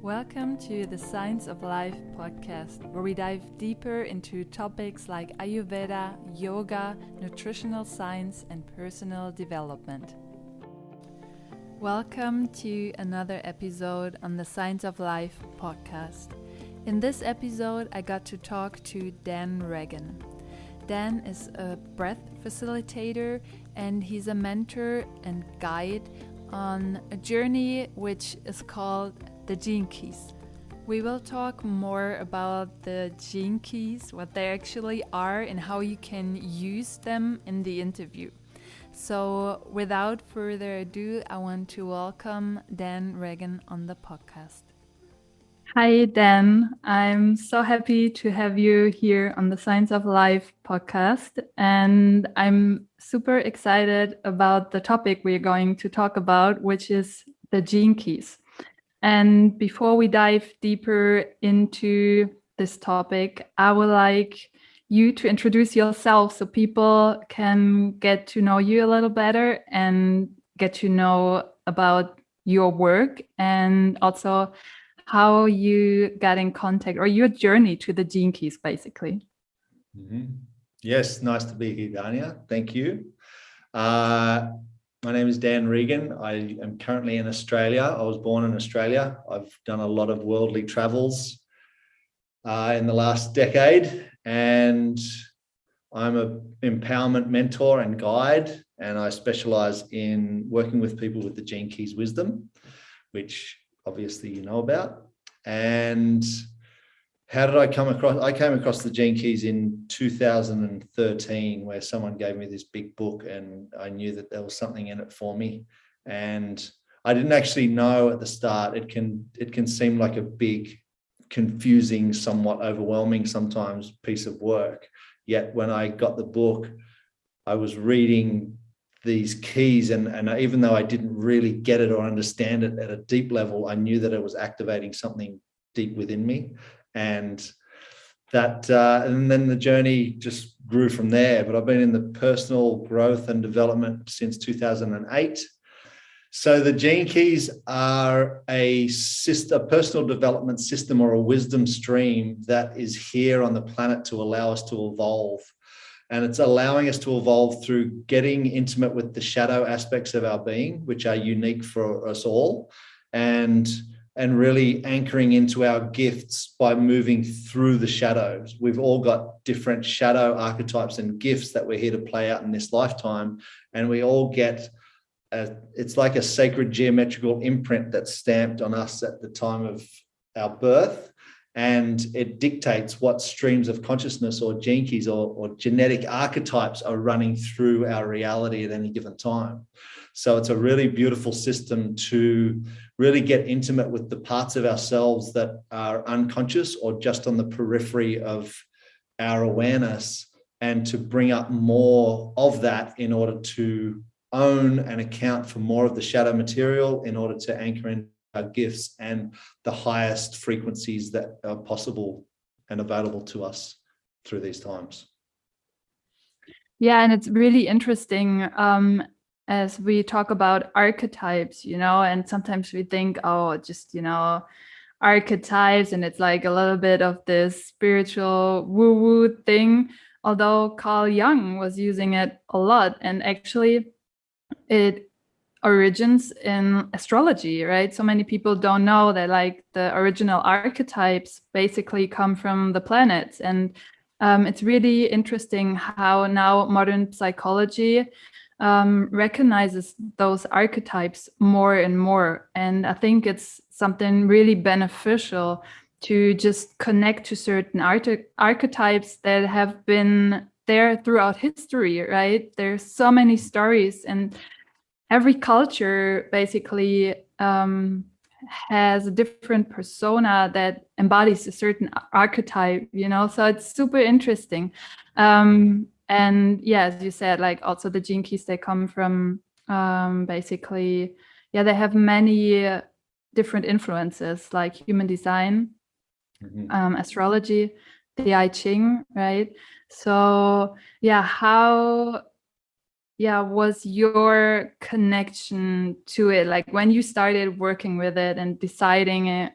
Welcome to the Science of Life podcast, where we dive deeper into topics like Ayurveda, yoga, nutritional science, and personal development. Welcome to another episode on the Science of Life podcast. In this episode, I got to talk to Dan Regan. Dan is a breath facilitator, and he's a mentor and guide on a journey which is called the Gene Keys. We will talk more about the Gene Keys, what they actually are, and how you can use them in the interview. So without further ado, I want to welcome Dan Regan on the podcast. Hi, Dan. I'm so happy to have you here on the Science of Life podcast. And I'm super excited about the topic we're going to talk about, which is the Gene Keys. And before we dive deeper into this topic, I would like you to introduce yourself so people can get to know you a little better and get to know about your work and also how you got in contact or your journey to the Gene Keys, basically. Mm-hmm. Yes, nice to be here, Dania. Thank you. My name is Dan Regan. I am currently in Australia. I was born in Australia. I've done a lot of worldly travels in the last decade, and I'm an empowerment mentor and guide, and I specialize in working with people with the Gene Keys wisdom, which obviously you know about. And how did I come across? I came across the Gene Keys in 2013, where someone gave me this big book, and I knew that there was something in it for me. And I didn't actually know at the start. It can seem like a big, confusing, somewhat overwhelming sometimes piece of work. Yet when I got the book, I was reading these keys, and even though I didn't really get it or understand it at a deep level, I knew that it was activating something deep within me. And then the journey just grew from there. But I've been in the personal growth and development since 2008. So the Gene Keys are a personal development system or a wisdom stream that is here on the planet to allow us to evolve. And it's allowing us to evolve through getting intimate with the shadow aspects of our being, which are unique for us all, and really anchoring into our gifts by moving through the shadows. We've all got different shadow archetypes and gifts that we're here to play out in this lifetime. And we all get, it's like a sacred geometrical imprint that's stamped on us at the time of our birth. And it dictates what streams of consciousness or gene keys or genetic archetypes are running through our reality at any given time. So it's a really beautiful system to really get intimate with the parts of ourselves that are unconscious or just on the periphery of our awareness, and to bring up more of that in order to own and account for more of the shadow material, in order to anchor in our gifts and the highest frequencies that are possible and available to us through these times. Yeah, and it's really interesting as we talk about archetypes, and sometimes we think, just, archetypes, and it's like a little bit of this spiritual woo-woo thing, although Carl Jung was using it a lot, and actually it origins in astrology, right? So many people don't know that like the original archetypes basically come from the planets. And it's really interesting how now modern psychology recognizes those archetypes more and more. And I think it's something really beneficial to just connect to certain archetypes that have been there throughout history, right? There's so many stories, and every culture basically has a different persona that embodies a certain archetype, so it's super interesting. And yeah, as you said, like also the Gene Keys, they come from basically, they have many different influences, like human design, astrology, the I Ching, right? So how was your connection to it? Like when you started working with it and deciding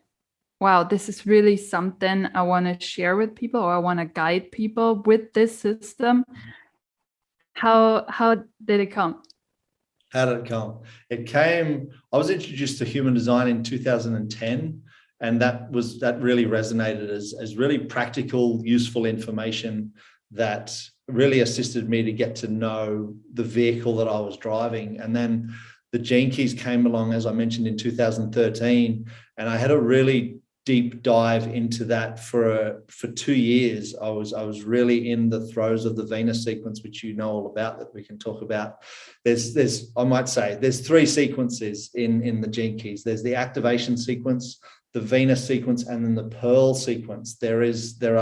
wow, this is really something I want to share with people, or I want to guide people with this system. How did it come? How did it come? It came, I was introduced to human design in 2010, and that really resonated as really practical, useful information that really assisted me to get to know the vehicle that I was driving. And then the Gene Keys came along, as I mentioned, in 2013, and I had a really deep dive into that for 2 years. I was really in the throes of the Venus sequence, which you know all about, that we can talk about. There's I might say there's 3 sequences in the Gene Keys. There's the activation sequence, the Venus sequence, and then the Pearl sequence. There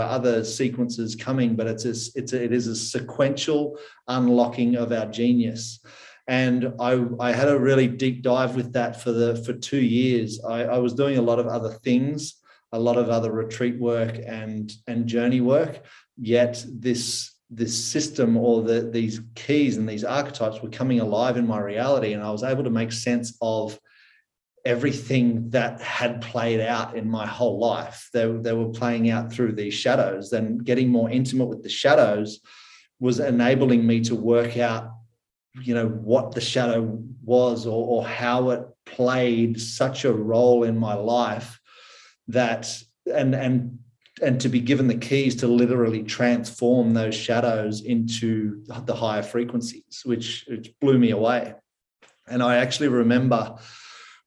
are other sequences coming, but it is a sequential unlocking of our genius. And I had a really deep dive with that for 2 years. I was doing a lot of other things, a lot of other retreat work and journey work. Yet this system, or these keys and these archetypes, were coming alive in my reality, and I was able to make sense of everything that had played out in my whole life. They were playing out through these shadows, and getting more intimate with the shadows was enabling me to work out, what the shadow was, or how it played such a role in my life, that and to be given the keys to literally transform those shadows into the higher frequencies, which blew me away. And I actually remember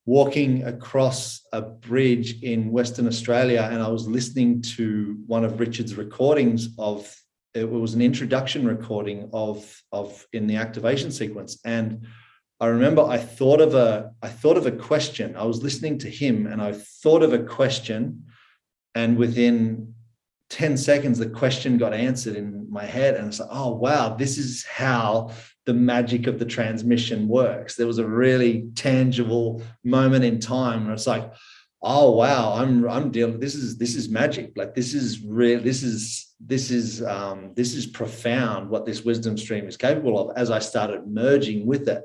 walking across a bridge in Western Australia, and I was listening to one of Richard's recordings of, it was an introduction recording of in the activation sequence. And I remember I thought of a question. I was listening to him, and I thought of a question, and within 10 seconds, the question got answered in my head. And it's like, oh, wow, this is how the magic of the transmission works. There was a really tangible moment in time where it's like, oh, wow, I'm dealing, this is magic. Like, this is real. This is profound, what this wisdom stream is capable of, as I started merging with it.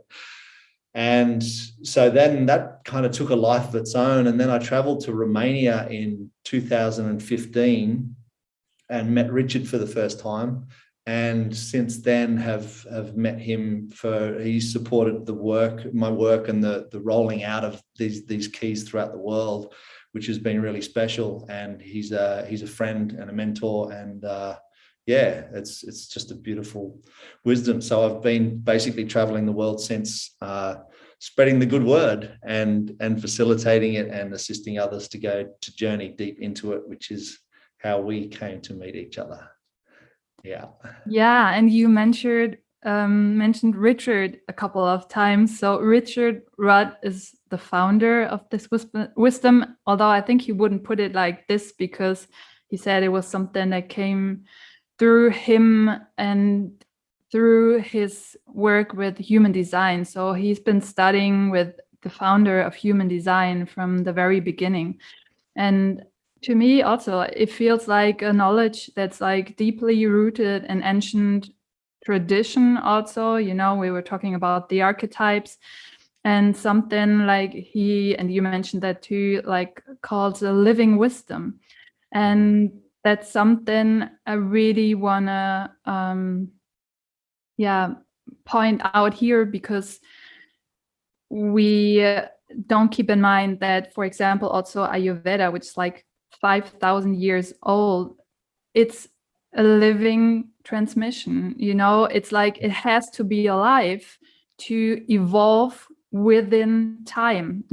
And so then that kind of took a life of its own. And then I traveled to Romania in 2015 and met Richard for the first time. And since then have met him he supported my work and the rolling out of these keys throughout the world, which has been really special. And he's a friend and a mentor, and it's just a beautiful wisdom. So I've been basically traveling the world since, spreading the good word and facilitating it and assisting others to journey deep into it, which is how we came to meet each other. Yeah, and you mentioned Richard a couple of times. So Richard Rudd is the founder of this wisdom, although I think he wouldn't put it like this, because he said it was something that came through him and through his work with human design. So he's been studying with the founder of human design from the very beginning. And to me also, it feels like a knowledge that's like deeply rooted in ancient tradition also. We were talking about the archetypes, and something like and you mentioned that too, like called a living wisdom. And that's something I really want to point out here, because we don't keep in mind that, for example, also Ayurveda, which is like 5,000 years old, it's a living transmission. It's like it has to be alive to evolve within time,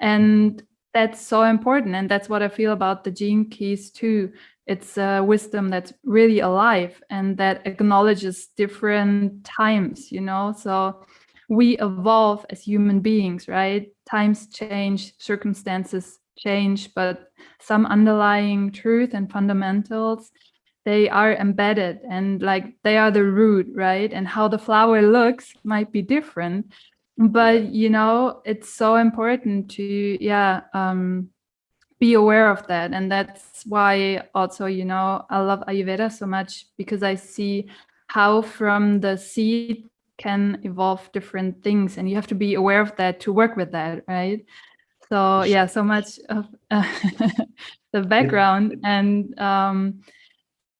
and that's so important. And that's what I feel about the Gene Keys too. It's a wisdom that's really alive and that acknowledges different times, so we evolve as human beings, right? Times change, circumstances change, but some underlying truth and fundamentals, they are embedded, and like they are the root, right? And how the flower looks might be different, but it's so important to be aware of that. And that's why also I love Ayurveda so much, because I see how from the seed can evolve different things, and you have to be aware of that to work with that, right? So yeah, so much of the background, and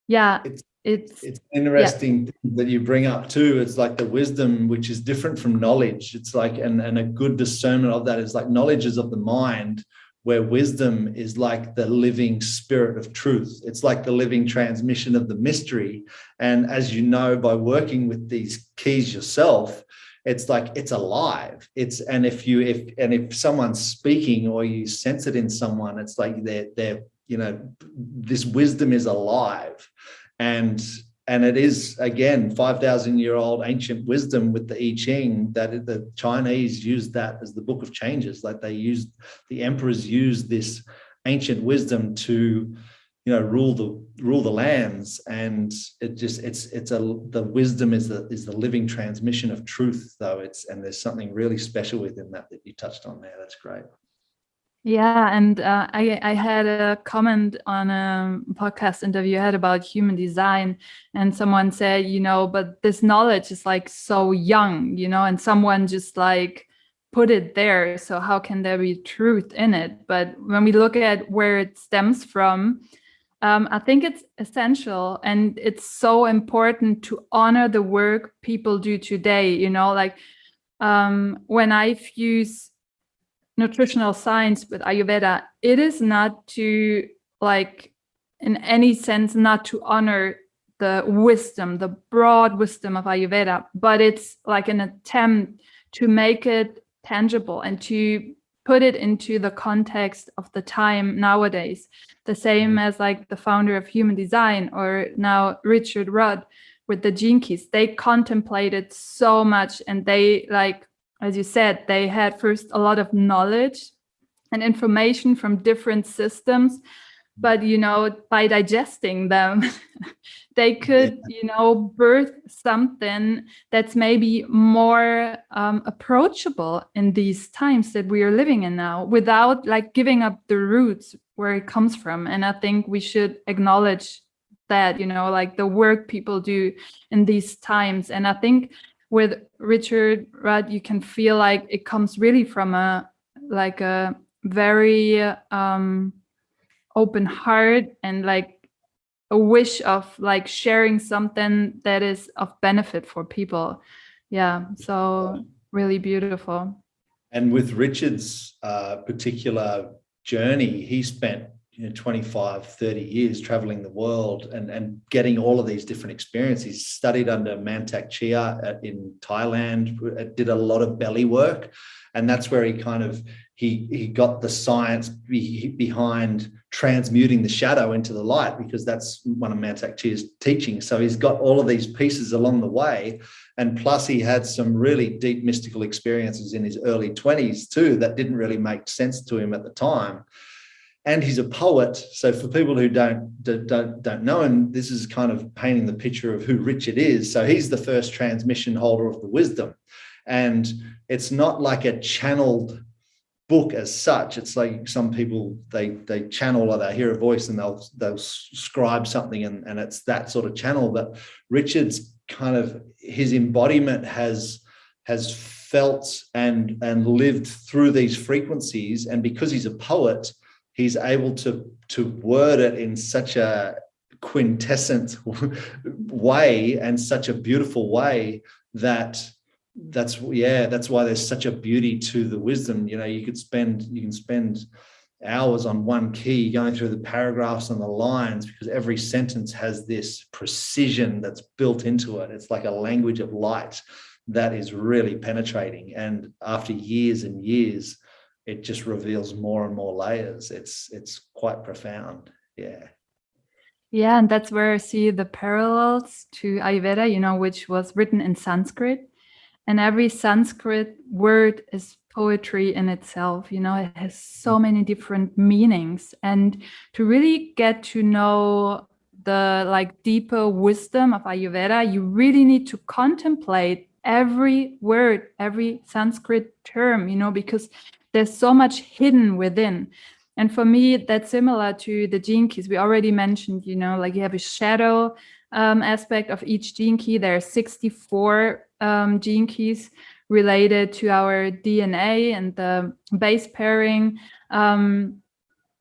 yeah, it's It's yeah. interesting that you bring up too. It's like the wisdom, which is different from knowledge. It's like, and a good discernment of that is like knowledge is of the mind, where wisdom is like the living spirit of truth. It's like the living transmission of the mystery. And as you know, by working with these keys yourself, it's like it's alive. And if someone's speaking or you sense it in someone, it's like they're this wisdom is alive. And it is, again, 5,000-year-old ancient wisdom with the I Ching, that the Chinese used that as the book of changes. Like the emperors used this ancient wisdom to rule the lands. And the wisdom is the living transmission of truth, though. And there's something really special within that you touched on there. That's great. Yeah, and I had a comment on a podcast interview I had about human design, and someone said, but this knowledge is like so young, and someone just like put it there. So how can there be truth in it? But when we look at where it stems from, I think it's essential, and it's so important to honor the work people do today. Like when I fuse nutritional science with Ayurveda, it is not to, like, in any sense, not to honor the wisdom, the broad wisdom of Ayurveda, but it's like an attempt to make it tangible and to put it into the context of the time nowadays. The same as like the founder of Human Design, or now Richard Rudd with the Gene Keys. They contemplated so much, and they, like, as you said, they had first a lot of knowledge and information from different systems, but by digesting them, they could birth something that's maybe more approachable in these times that we are living in now, without like giving up the roots where it comes from. And I think we should acknowledge that, like the work people do in these times. And I think with Richard Rudd, you can feel like it comes really from a very open heart, and like a wish of like sharing something that is of benefit for people. Yeah, so really beautiful. And with Richard's particular journey, he spent 25, 30 years traveling the world and getting all of these different experiences. He studied under Mantak Chia in Thailand, did a lot of belly work. And that's where he got the science behind transmuting the shadow into the light, because that's one of Mantak Chia's teachings. So he's got all of these pieces along the way. And plus he had some really deep mystical experiences in his early 20s too that didn't really make sense to him at the time. And he's a poet. So for people who don't know him, this is kind of painting the picture of who Richard is. So he's the first transmission holder of the wisdom. And it's not like a channeled book as such. It's like some people, they channel, or they hear a voice and they'll scribe something, and it's that sort of channel. But Richard's kind of, his embodiment has felt and lived through these frequencies. And because he's a poet, he's able to word it in such a quintessent way and such a beautiful way that's why there's such a beauty to the wisdom. You can spend hours on one key going through the paragraphs and the lines, because every sentence has this precision that's built into it. It's like a language of light that is really penetrating. And after years and years, it just reveals more and more layers. It's quite profound. Yeah. Yeah, and that's where I see the parallels to Ayurveda, which was written in Sanskrit. And every Sanskrit word is poetry in itself. It has so many different meanings. And to really get to know the deeper wisdom of Ayurveda, you really need to contemplate every word, every Sanskrit term, because there's so much hidden within. And for me, that's similar to the gene keys. We already mentioned, you have a shadow aspect of each gene key. There are 64 gene keys related to our DNA and the base pairing.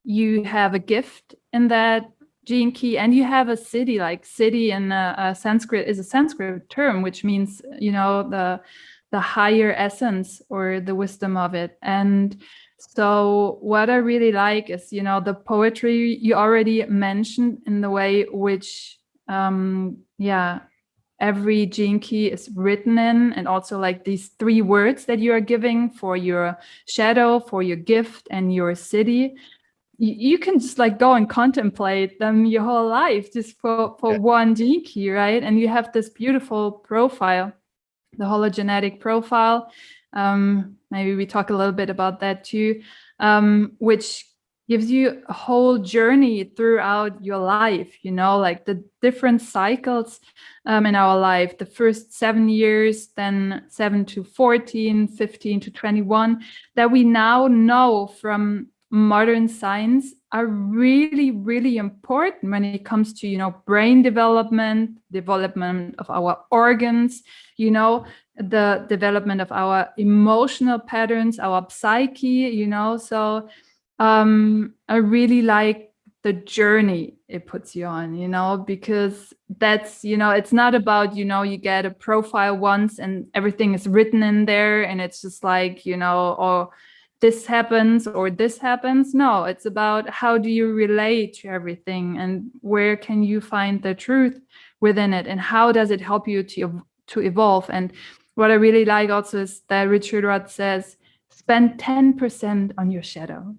You have a gift in that gene key, and you have a siddhi. Like siddhi in Sanskrit is a Sanskrit term, which means, the higher essence or the wisdom of it. And so what I really like is, the poetry you already mentioned, in the way which, every gene key is written in, and also like these 3 words that you are giving for your shadow, for your gift, and your siddhi. You can just like go and contemplate them your whole life just for one gene key, right? And you have this beautiful profile, the hologenetic profile. Maybe we talk a little bit about that too, which gives you a whole journey throughout your life, like the different cycles in our life, the first 7 years, then 7 to 14, 15 to 21, that we now know from modern science are really, really important when it comes to, brain development of our organs, the development of our emotional patterns, our psyche, so I really like the journey it puts you on, because that's, it's not about, you get a profile once and everything is written in there and it's just like, or this happens or this happens. No, it's about how do you relate to everything, and where can you find the truth within it, and how does it help you to evolve. And what I really like also is that Richard Rudd says, spend 10% on your shadow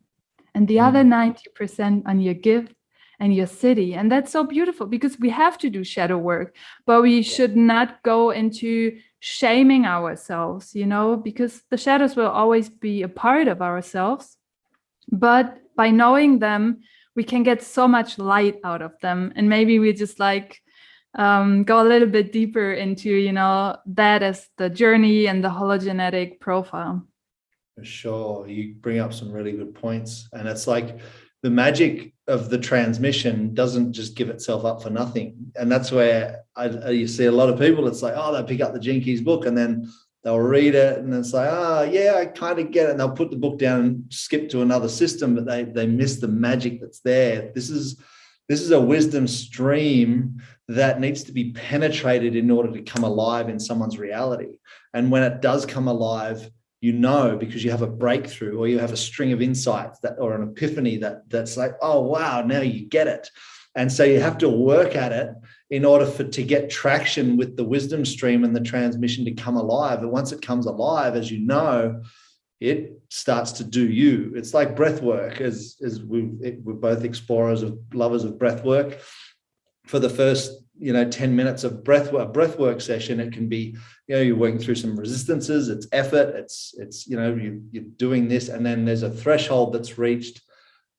and the other 90% on your gift and your siddhi. And that's so beautiful, because we have to do shadow work, but we should not go into shaming ourselves, because the shadows will always be a part of ourselves. But by knowing them, we can get so much light out of them. And maybe we just like go a little bit deeper into, that as the journey and the hologenetic profile. For sure. You bring up some really good points. And it's like the magic of the transmission doesn't just give itself up for nothing. And that's where you see a lot of people, it's like, they pick up the Gene Keys book and then they'll read it and it's like, I kind of get it. And they'll put the book down and skip to another system, but they miss the magic that's there. This is a wisdom stream that needs to be penetrated in order to come alive in someone's reality. And when it does come alive, because you have a breakthrough or you have a string of insights or an epiphany that's like, oh, wow, now you get it. And so you have to work at it in order to get traction with the wisdom stream and the transmission to come alive. And once it comes alive, as you know, it starts to do you. It's like breath work, as we're both explorers, lovers of breath work. For the first 10 minutes of breath work session, it can be, you're working through some resistances, it's effort, it's you're doing this, and then there's a threshold that's reached,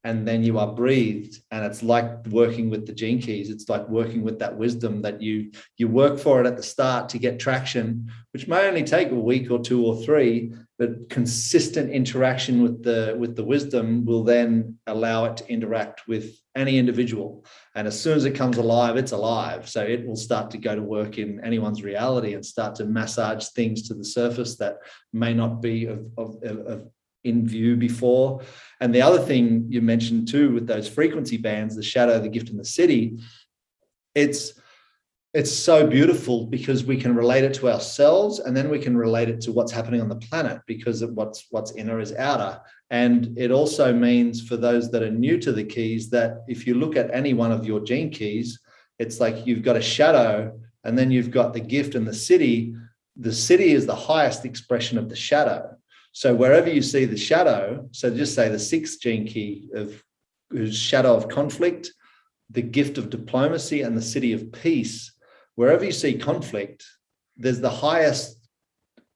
and then you are breathed. And it's like working with the Gene Keys. It's like working with that wisdom that you work for it at the start to get traction, which may only take a week or 2 or 3, but consistent interaction with the wisdom will then allow it to interact with any individual. And as soon as it comes alive, it's alive. So it will start to go to work in anyone's reality and start to massage things to the surface that may not be of in view before. And the other thing you mentioned too, with those frequency bands, the shadow, the gift, and the siddhi, it's so beautiful because we can relate it to ourselves, and then we can relate it to what's happening on the planet, because of what's inner is outer. And it also means, for those that are new to the keys, that if you look at any one of your gene keys, it's like you've got a shadow and then you've got the gift and the siddhi. The siddhi is the highest expression of the shadow. So wherever you see the shadow, so just say the 6th gene key whose shadow of conflict, the gift of diplomacy, and the siddhi of peace, wherever you see conflict, there's the highest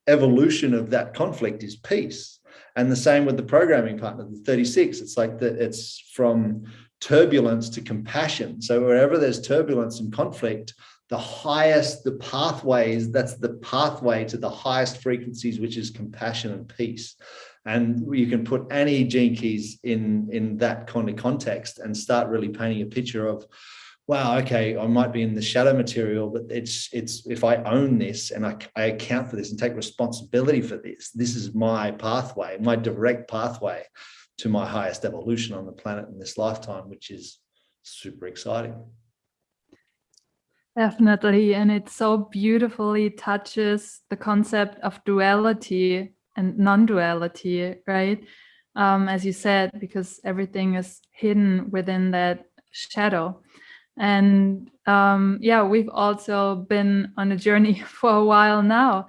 evolution of that conflict is peace. And the same with the programming partner, the 36. It's like it's from turbulence to compassion. So wherever there's turbulence and conflict, the pathways, that's the pathway to the highest frequencies, which is compassion and peace. And you can put any gene keys in that kind of context and start really painting a picture of wow, okay, I might be in the shadow material, but it's if I own this and I account for this and take responsibility for this, this is my pathway, my direct pathway to my highest evolution on the planet in this lifetime, which is super exciting. Definitely. And it so beautifully touches the concept of duality and non-duality, right? As you said, because everything is hidden within that shadow. And yeah, we've also been on a journey for a while now.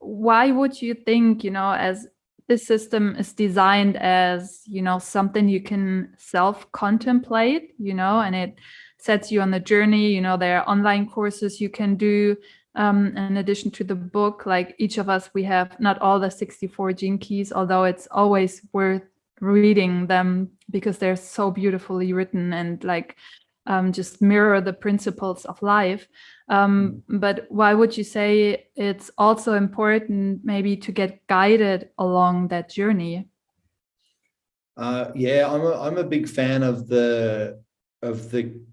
Why would you think, as this system is designed as, something you can self-contemplate, and it sets you on the journey, there are online courses you can do. In addition to the book, like each of us, we have not all the 64 gene keys, although it's always worth reading them because they're so beautifully written and like just mirror the principles of life. But why would you say it's also important maybe to get guided along that journey? Yeah, I'm a big fan of the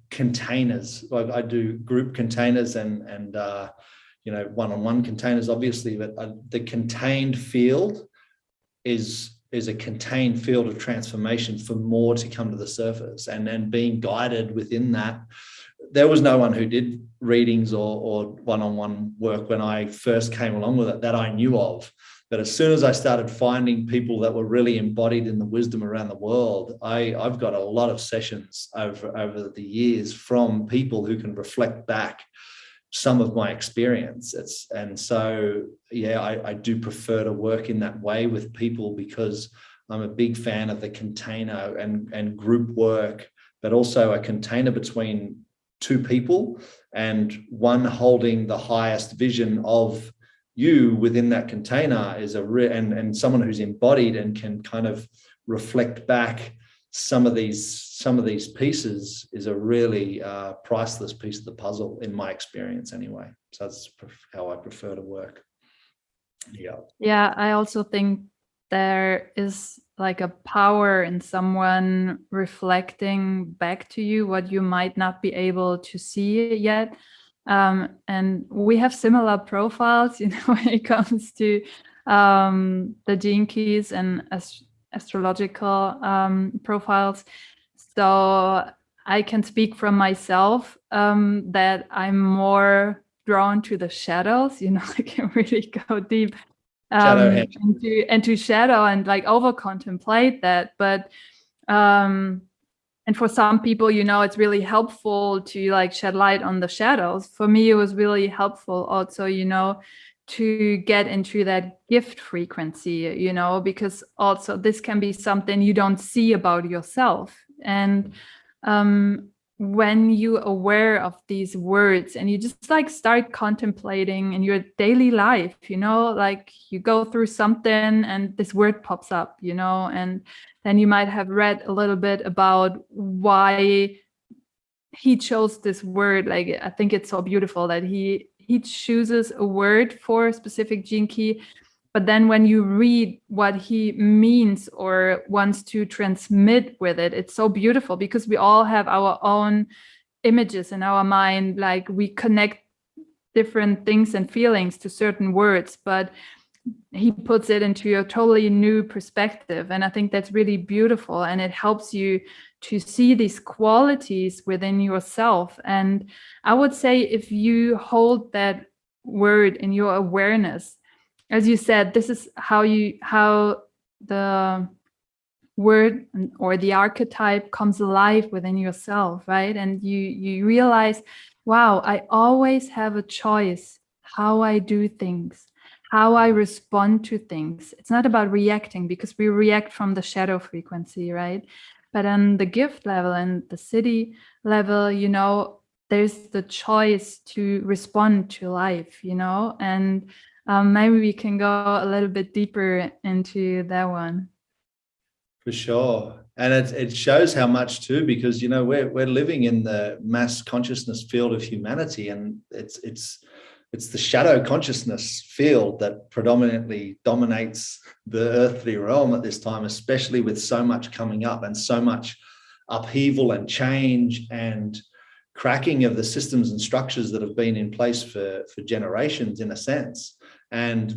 containers. Like I do group containers and one-on-one containers, obviously, but the contained field is a contained field of transformation for more to come to the surface, and being guided within that. There was no one who did readings or one-on-one work when I first came along with it that I knew of. But as soon as I started finding people that were really embodied in the wisdom around the world, I've got a lot of sessions over the years from people who can reflect back some of my experience. And so, yeah, I do prefer to work in that way with people because I'm a big fan of the container and group work, but also a container between two people and one holding the highest vision of you within that container is and someone who's embodied and can kind of reflect back some of these pieces is a really priceless piece of the puzzle in my experience anyway. So that's how I prefer to work. Yeah, I also think there is like a power in someone reflecting back to you what you might not be able to see yet. And we have similar profiles, when it comes to the gene keys and astrological profiles. So I can speak from myself that I'm more drawn to the shadows. I can really go deep into shadow and like over contemplate that. But and for some people, it's really helpful to like shed light on the shadows. For me, it was really helpful also, to get into that gift frequency, because also this can be something you don't see about yourself. And when you're aware of these words and you just like start contemplating in your daily life, like you go through something and this word pops up, and then you might have read a little bit about why he chose this word. Like, I think it's so beautiful that he chooses a word for a specific gene key. But then when you read what he means or wants to transmit with it, it's so beautiful because we all have our own images in our mind. Like we connect different things and feelings to certain words, but he puts it into a totally new perspective. And I think that's really beautiful. And it helps you to see these qualities within yourself. And I would say if you hold that word in your awareness, as you said, this is how the word or the archetype comes alive within yourself, right? And you realize, wow, I always have a choice how I do things, how I respond to things. It's not about reacting because we react from the shadow frequency, right? But on the gift level and the city level, there's the choice to respond to life, and maybe we can go a little bit deeper into that one. For sure. And it shows how much too, because, we're living in the mass consciousness field of humanity, and it's the shadow consciousness field that predominantly dominates the earthly realm at this time, especially with so much coming up and so much upheaval and change and cracking of the systems and structures that have been in place for generations, in a sense. And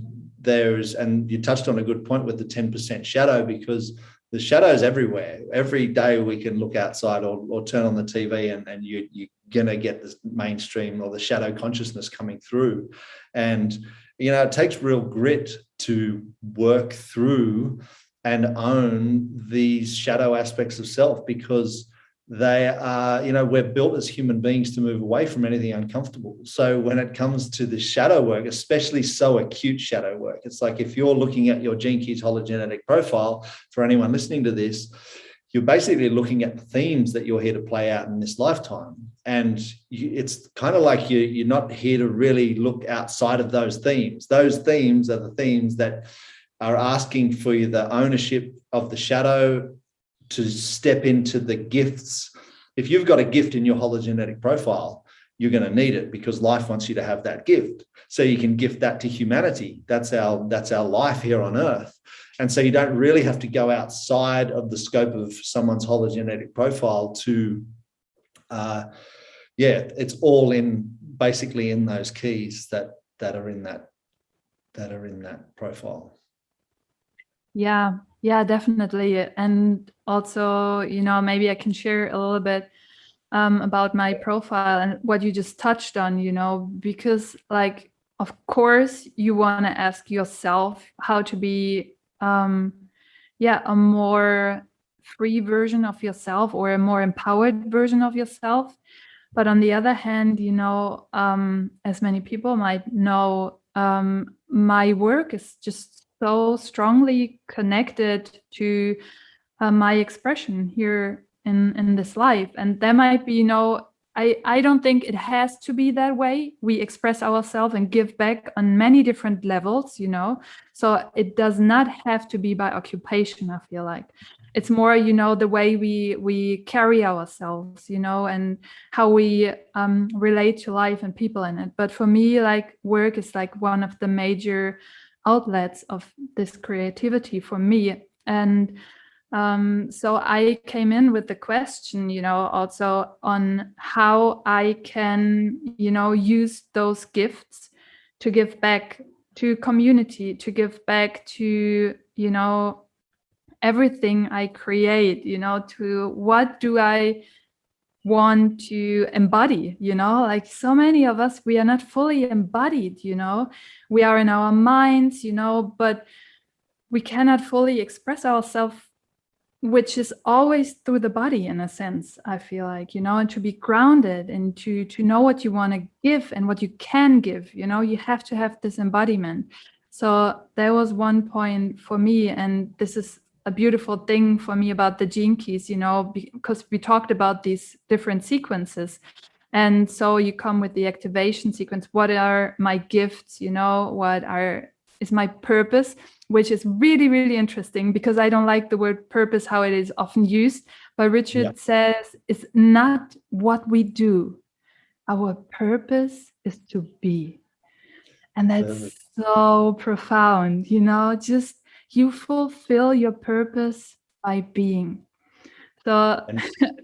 you touched on a good point with the 10% shadow, because the shadow's everywhere. Every day we can look outside or turn on the TV and you're going to get the mainstream or the shadow consciousness coming through. And, it takes real grit to work through and own these shadow aspects of self, because they are, we're built as human beings to move away from anything uncomfortable. So when it comes to the shadow work, especially so acute shadow work, it's like if you're looking at your gene keys hologenetic profile, for anyone listening to this, you're basically looking at the themes that you're here to play out in this lifetime. And it's kind of like you're not here to really look outside of those themes. Those themes are the themes that are asking for you the ownership of the shadow, to step into the gifts. If you've got a gift in your hologenetic profile, you're going to need it, because life wants you to have that gift. So you can gift that to humanity. That's our life here on Earth. And so you don't really have to go outside of the scope of someone's hologenetic profile to, it's all in basically in those keys that are in that profile. Yeah, definitely. And also, maybe I can share a little bit about my profile and what you just touched on, because like, of course, you want to ask yourself how to be, a more free version of yourself, or a more empowered version of yourself. But on the other hand, as many people might know, my work is just so strongly connected to my expression here in this life. And there might be, I don't think it has to be that way. We express ourselves and give back on many different levels, so it does not have to be by occupation. I feel like it's more, the way we carry ourselves, and how we relate to life and people in it. But for me, like, work is like one of the major outlets of this creativity for me. And so I came in with the question, also on how I can, use those gifts to give back to community, to give back to, everything I create, to what do I want to embody, like so many of us, we are not fully embodied, we are in our minds, but we cannot fully express ourselves, which is always through the body, in a sense, I feel like, and to be grounded and to know what you want to give and what you can give, you have to have this embodiment. So there was one point for me, and this is a beautiful thing for me about the gene keys, because we talked about these different sequences. And so you come with the activation sequence. What are my gifts? What is my purpose? Which is really, really interesting, because I don't like the word purpose, how it is often used. But Richard says it's not what we do. Our purpose is to be. And that's so profound, just you fulfill your purpose by being. So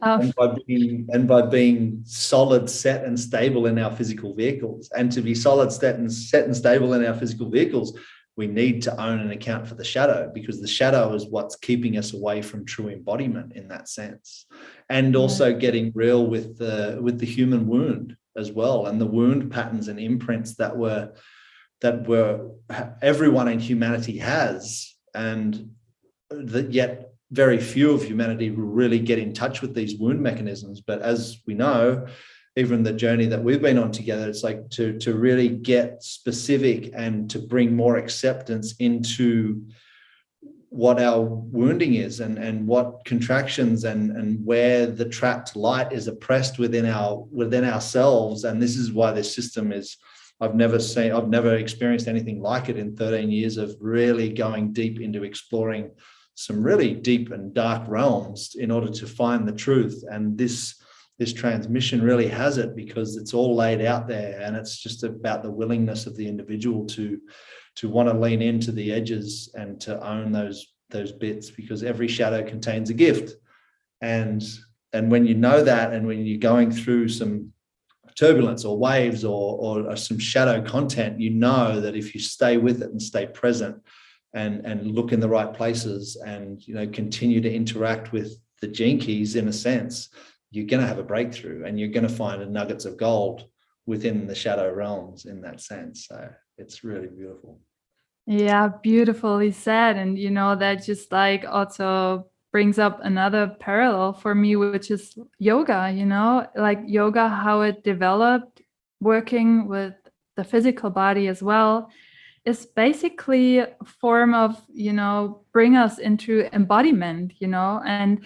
and by being solid, set, and stable in our physical vehicles. And to be solid, set, and stable in our physical vehicles, we need to own and account for the shadow, because the shadow is what's keeping us away from true embodiment in that sense. And also getting real with the human wound as well, and the wound patterns and imprints that everyone in humanity has, and that yet very few of humanity will really get in touch with these wound mechanisms. But as we know, even the journey that we've been on together, it's like to really get specific and to bring more acceptance into what our wounding is, and what contractions and where the trapped light is oppressed within ourselves. And this is why this system is, I've never experienced anything like it in 13 years of really going deep into exploring some really deep and dark realms in order to find the truth. And this transmission really has it, because it's all laid out there, and it's just about the willingness of the individual to want to lean into the edges and to own those bits, because every shadow contains a gift. And And when you know that, and when you're going through some turbulence or waves or some shadow content, you know that if you stay with it and stay present and look in the right places and, you know, continue to interact with the gene keys in a sense, you're going to have a breakthrough and you're going to find nuggets of gold within the shadow realms in that sense. So it's really beautiful. Yeah, beautifully said. And, you know, that just like also brings up another parallel for me, which is yoga, you know, like yoga, how it developed, working with the physical body as well, is basically a form of, you know, bring us into embodiment, you know, and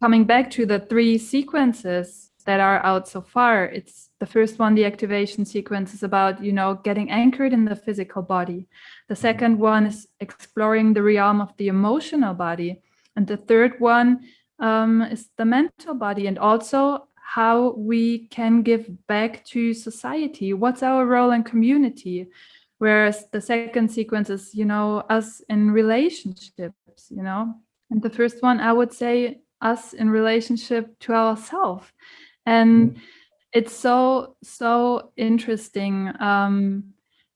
coming back to the three sequences that are out so far, it's the first one, the activation sequence, is about, you know, getting anchored in the physical body. The second one is exploring the realm of the emotional body. And the third one is the mental body, and also how we can give back to society. What's our role in community? Whereas the second sequence is, you know, us in relationships, you know. And the first one, I would say, us in relationship to ourselves. And it's so interesting,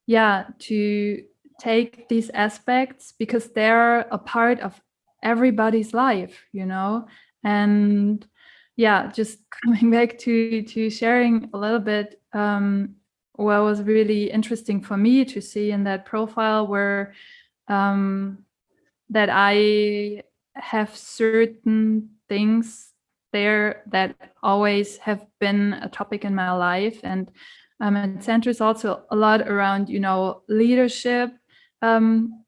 yeah, to take these aspects because they're a part of everybody's life, you know. And yeah, just coming back to sharing a little bit, what was really interesting for me to see in that profile were that I have certain things there that always have been a topic in my life. And it centers also a lot around, you know, leadership,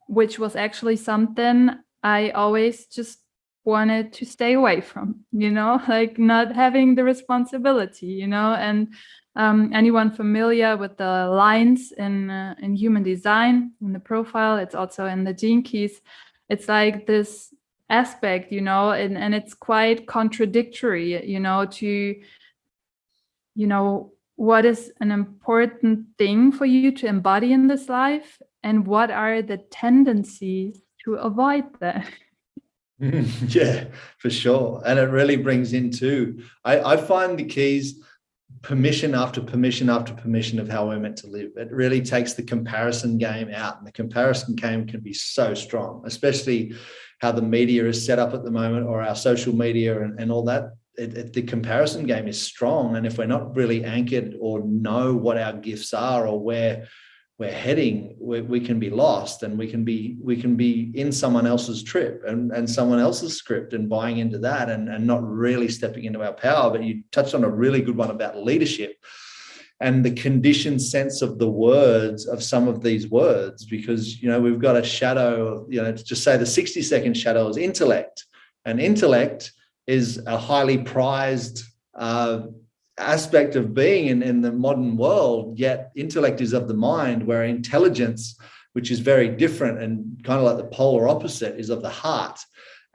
which was actually something I always just wanted to stay away from, you know, like not having the responsibility, you know. And anyone familiar with the lines in human design, in the profile, it's also in the gene keys, it's like this aspect, you know, and it's quite contradictory, you know, to, you know, what is an important thing for you to embody in this life and what are the tendencies to avoid that. Yeah, for sure. And it really brings into, I find the keys permission after permission after permission of how we're meant to live. It really takes the comparison game out, and the comparison game can be so strong, especially how the media is set up at the moment, or our social media and all that. The comparison game is strong, and if we're not really anchored or know what our gifts are or where we're heading, we can be lost, and we can be in someone else's trip and someone else's script and buying into that and not really stepping into our power. But you touched on a really good one about leadership and the conditioned sense of the words of some of these words, because, you know, we've got a shadow of, you know, to just say the 60-second shadow is intellect, and intellect is a highly prized aspect of being in the modern world, yet intellect is of the mind, where intelligence, which is very different and kind of like the polar opposite, is of the heart.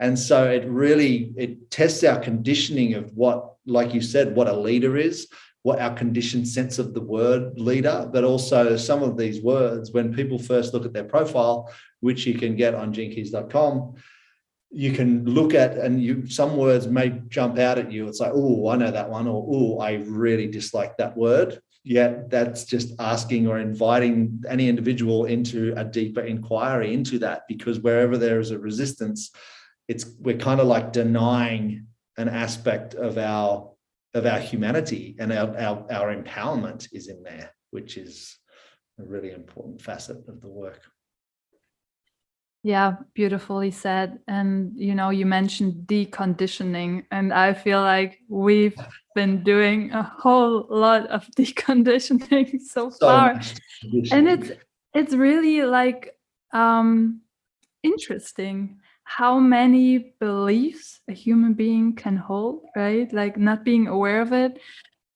And so it tests our conditioning of what, like you said, what a leader is, what our conditioned sense of the word leader, but also some of these words, when people first look at their profile, which you can get on genekeys.com, you can look at, and some words may jump out at you. It's like, oh, I know that one, or oh, I really dislike that word. Yet that's just asking or inviting any individual into a deeper inquiry into that, because wherever there is a resistance, we're kind of like denying an aspect of our humanity, and our empowerment is in there, which is a really important facet of the work. Yeah, beautifully said. And, you know, you mentioned deconditioning, and I feel like we've been doing a whole lot of deconditioning so far. Much And it's really like interesting how many beliefs a human being can hold, right? Like not being aware of it.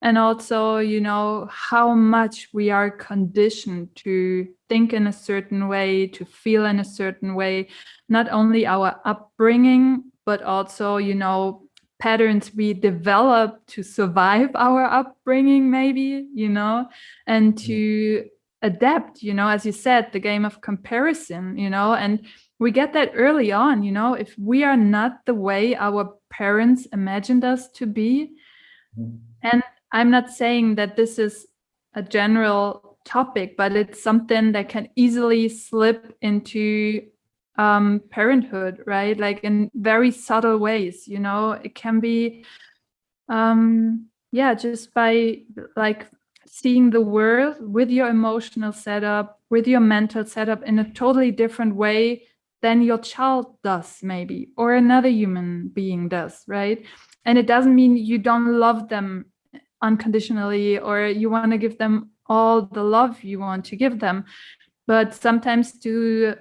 And also, you know, how much we are conditioned to think in a certain way, to feel in a certain way, not only our upbringing, but also, you know, patterns we develop to survive our upbringing, maybe, you know, and to adapt, you know, as you said, the game of comparison, you know, and we get that early on, you know, if we are not the way our parents imagined us to be. And I'm not saying that this is a general topic, but it's something that can easily slip into parenthood, right? Like in very subtle ways, you know, it can be, yeah, just by like seeing the world with your emotional setup, with your mental setup in a totally different way than your child does, maybe, or another human being does, right? And it doesn't mean you don't love them unconditionally or you want to give them all the love you want to give them, but sometimes to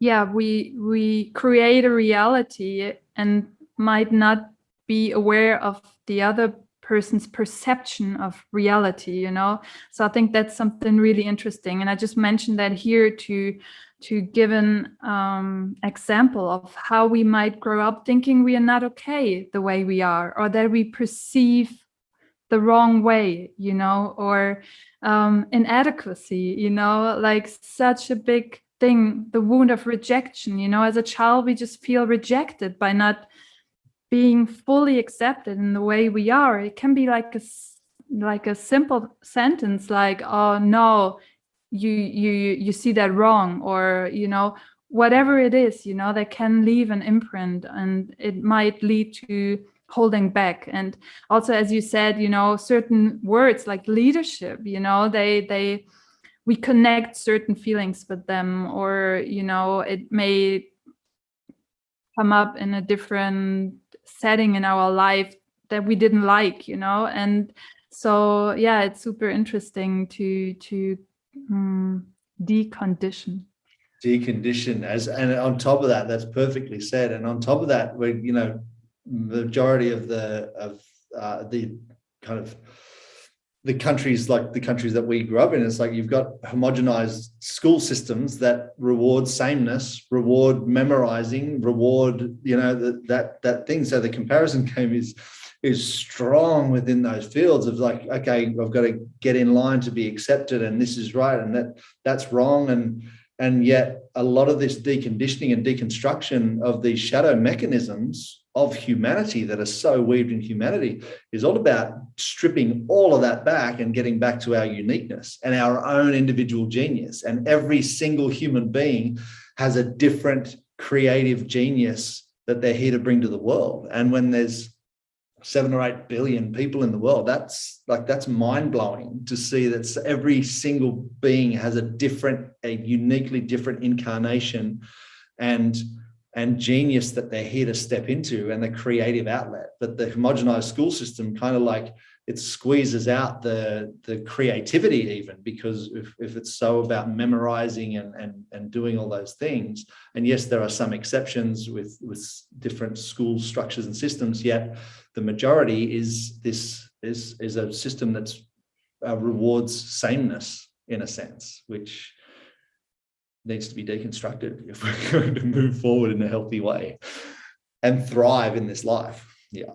yeah, we create a reality and might not be aware of the other person's perception of reality, you know. So I think that's something really interesting, and I just mentioned that here to give an example of how we might grow up thinking we are not okay the way we are, or that we perceive the wrong way, you know, or inadequacy, you know, like such a big thing, the wound of rejection, you know, as a child, we just feel rejected by not being fully accepted in the way we are. It can be like a simple sentence like, oh no, you see that wrong, or you know, whatever it is, you know, that can leave an imprint and it might lead to holding back. And also, as you said, you know, certain words like leadership, you know, they we connect certain feelings with them, or you know, it may come up in a different setting in our life that we didn't like, you know. And so yeah, it's super interesting to decondition. Decondition, as and on top of that, that's perfectly said. And on top of that, we, you know, majority of the kind of the countries, like the countries that we grew up in, it's like you've got homogenized school systems that reward sameness, reward memorizing, reward, you know, that thing. So the comparison game is strong within those fields of like, okay, I've got to get in line to be accepted, and this is right, and that's wrong. And yet a lot of this deconditioning and deconstruction of these shadow mechanisms of humanity that are so weaved in humanity is all about stripping all of that back and getting back to our uniqueness and our own individual genius. And every single human being has a different creative genius that they're here to bring to the world. And when there's 7 or 8 billion people in the world, that's mind-blowing to see that every single being has a uniquely different incarnation and genius that they're here to step into, and the creative outlet. But the homogenized school system kind of like it squeezes out the creativity, even because if it's so about memorizing and doing all those things. And yes, there are some exceptions with different school structures and systems, yet the majority is a system that's rewards sameness in a sense, which needs to be deconstructed if we're going to move forward in a healthy way and thrive in this life. Yeah.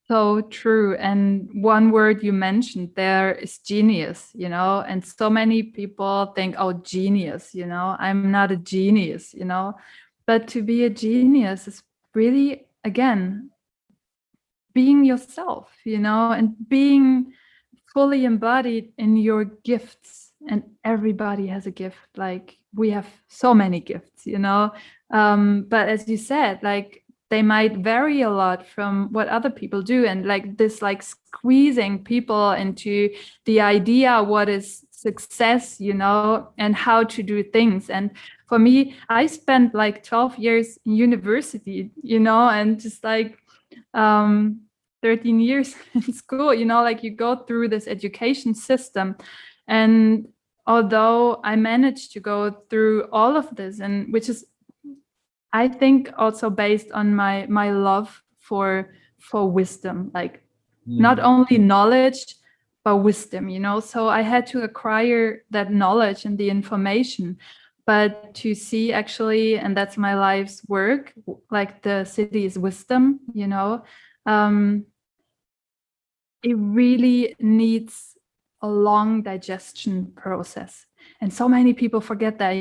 So true. And one word you mentioned there is genius, you know, and so many people think, oh, genius, you know, I'm not a genius, you know, but to be a genius is really, again, being yourself, you know, and being fully embodied in your gifts. And everybody has a gift. Like we have so many gifts, you know. But as you said, like they might vary a lot from what other people do. And like this, like squeezing people into the idea what is success, you know, and how to do things. And for me, I spent like 12 years in university, you know, and just like 13 years in school, you know, like you go through this education system. And although I managed to go through all of this, and which is, I think, also based on my love for wisdom, like not only knowledge, but wisdom, you know. So I had to acquire that knowledge and the information, but to see actually, and that's my life's work, like the city is wisdom, you know. It really needs a long digestion process. And so many people forget that.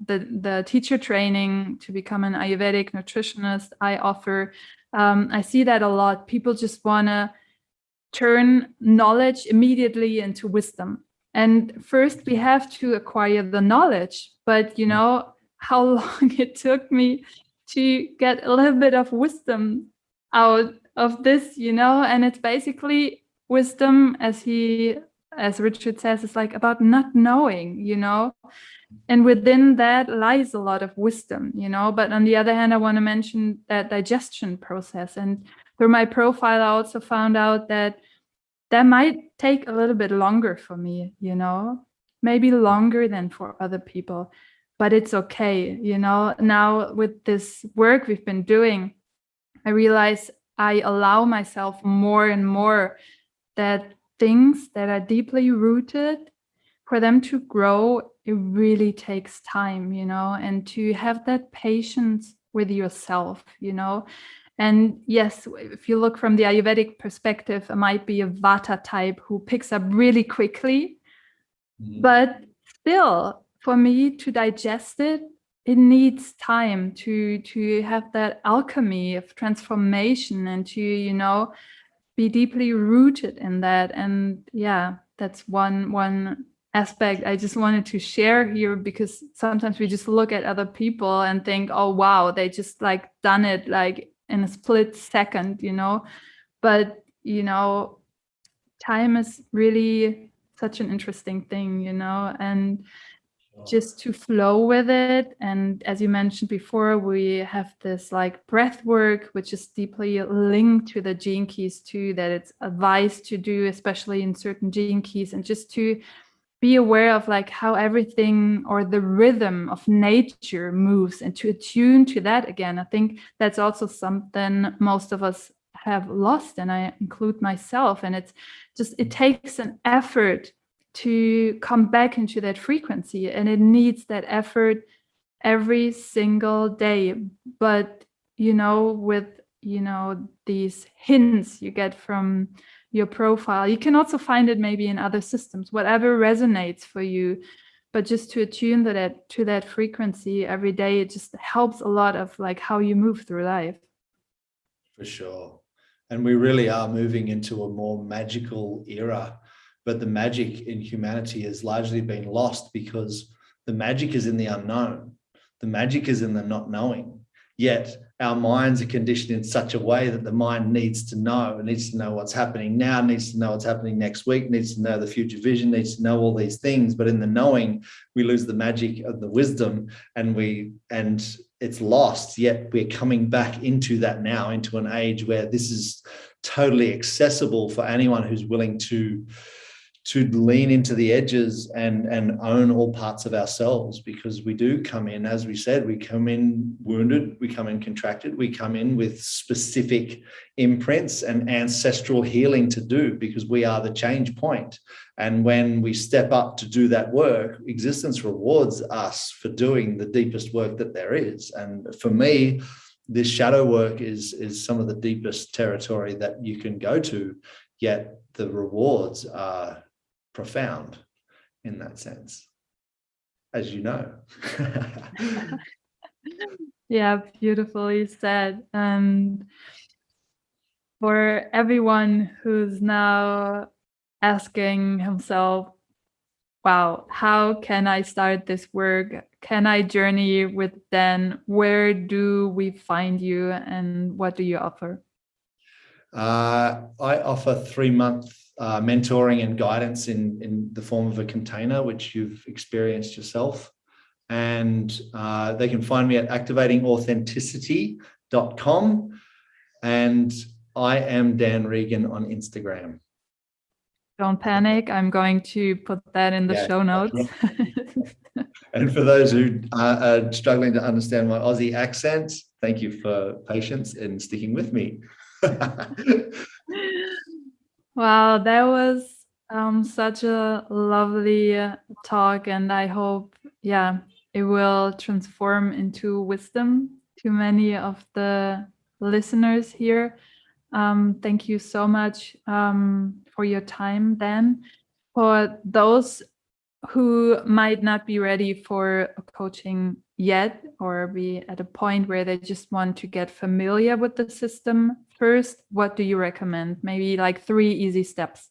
The teacher training to become an Ayurvedic nutritionist I offer, I see that a lot. People just want to turn knowledge immediately into wisdom. And first we have to acquire the knowledge, but how long it took me to get a little bit of wisdom out of this, and it's basically wisdom, as Richard says, is like about not knowing, and within that lies a lot of wisdom, but on the other hand, I want to mention that digestion process. And through my profile, I also found out that might take a little bit longer for me, maybe longer than for other people, but it's okay. Now with this work we've been doing, I realize I allow myself more and more that things that are deeply rooted, for them to grow, it really takes time, and to have that patience with yourself, And yes, if you look from the Ayurvedic perspective, it might be a Vata type who picks up really quickly. Mm-hmm. But still, for me to digest it, it needs time to have that alchemy of transformation and to, be deeply rooted in that. And yeah, that's one aspect I just wanted to share here, because sometimes we just look at other people and think, oh, wow, they just like done it like in a split second, but time is really such an interesting thing, and just to flow with it. And as you mentioned before, we have this like breath work, which is deeply linked to the gene keys too, that it's advised to do, especially in certain gene keys, and just to be aware of like how everything or the rhythm of nature moves, and to attune to that again. I think that's also something most of us have lost, and I include myself. And it takes an effort to come back into that frequency, and it needs that effort every single day. But with these hints you get from your profile, you can also find it maybe in other systems, whatever resonates for you. But just to attune to that frequency every day, it just helps a lot of like how you move through life. For sure. And we really are moving into a more magical era, but the magic in humanity has largely been lost, because the magic is in the unknown. The magic is in the not knowing. Yet our minds are conditioned in such a way that the mind needs to know what's happening now, needs to know what's happening next week, needs to know the future vision, needs to know all these things. But in the knowing, we lose the magic of the wisdom, and it's lost. Yet we're coming back into that now, into an age where this is totally accessible for anyone who's willing to lean into the edges and own all parts of ourselves. Because we do come in, as we said, we come in wounded, we come in contracted, we come in with specific imprints and ancestral healing to do, because we are the change point. And when we step up to do that work, existence rewards us for doing the deepest work that there is. And for me, this shadow work is some of the deepest territory that you can go to, yet the rewards are profound in that sense, as you know. Yeah, beautifully said. And for everyone who's now asking himself, wow, how can I start this work? Can I journey with Dan? Where do we find you, and what do you offer? I offer 3-month mentoring and guidance in the form of a container, which you've experienced yourself. And they can find me at activatingauthenticity.com. And I am Dan Regan on Instagram. Don't panic. I'm going to put that in the show notes. And for those who are struggling to understand my Aussie accent, thank you for patience and sticking with me. Wow, that was such a lovely talk, and I hope, it will transform into wisdom to many of the listeners here. Thank you so much for your time, Dan. For those who might not be ready for coaching yet, or be at a point where they just want to get familiar with the system first, what do you recommend? Maybe like 3 easy steps.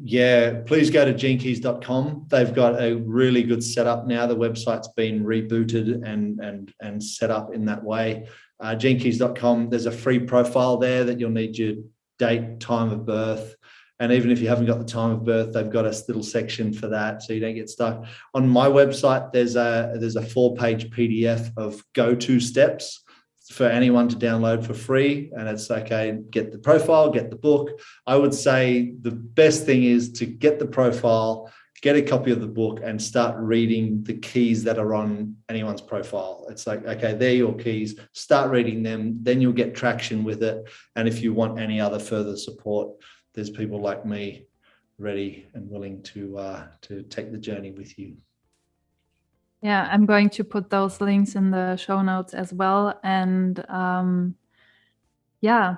Yeah, please go to genekeys.com. They've got a really good setup now. The website's been rebooted and set up in that way. Genekeys.com, there's a free profile there that you'll need your date, time of birth. And even if you haven't got the time of birth, they've got a little section for that, so you don't get stuck. On my website, there's a 4-page PDF of go-to steps for anyone to download for free. And it's okay, get the profile, get the book. I would say the best thing is to get the profile, get a copy of the book, and start reading the keys that are on anyone's profile. It's like, okay, they're your keys, start reading them, then you'll get traction with it. And if you want any other further support, there's people like me ready and willing to take the journey with you. Yeah, I'm going to put those links in the show notes as well. And yeah,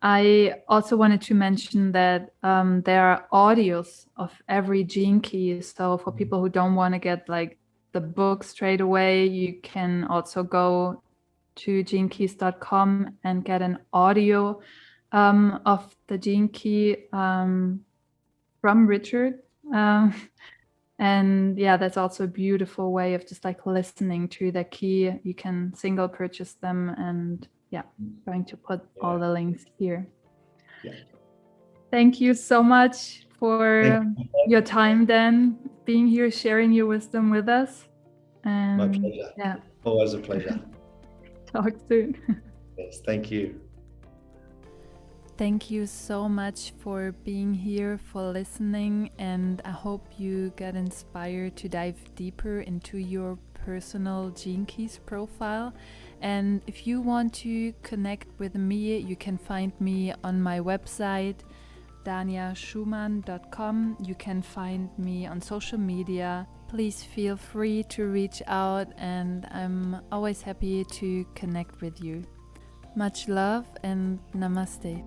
I also wanted to mention that there are audios of every gene key. So for people who don't want to get like the book straight away, you can also go to genekeys.com and get an audio of the gene key from Richard. And yeah, that's also a beautiful way of just like listening to the key. You can single purchase them, and yeah, I'm going to put all the links here. Yeah. Thank you so much for your time, Dan, being here, sharing your wisdom with us. And my pleasure. Yeah. Always a pleasure. Talk soon. Yes, thank you. Thank you so much for being here, for listening, and I hope you got inspired to dive deeper into your personal Gene Keys profile. And if you want to connect with me, you can find me on my website, daniaschumann.com. You can find me on social media. Please feel free to reach out, and I'm always happy to connect with you. Much love and namaste.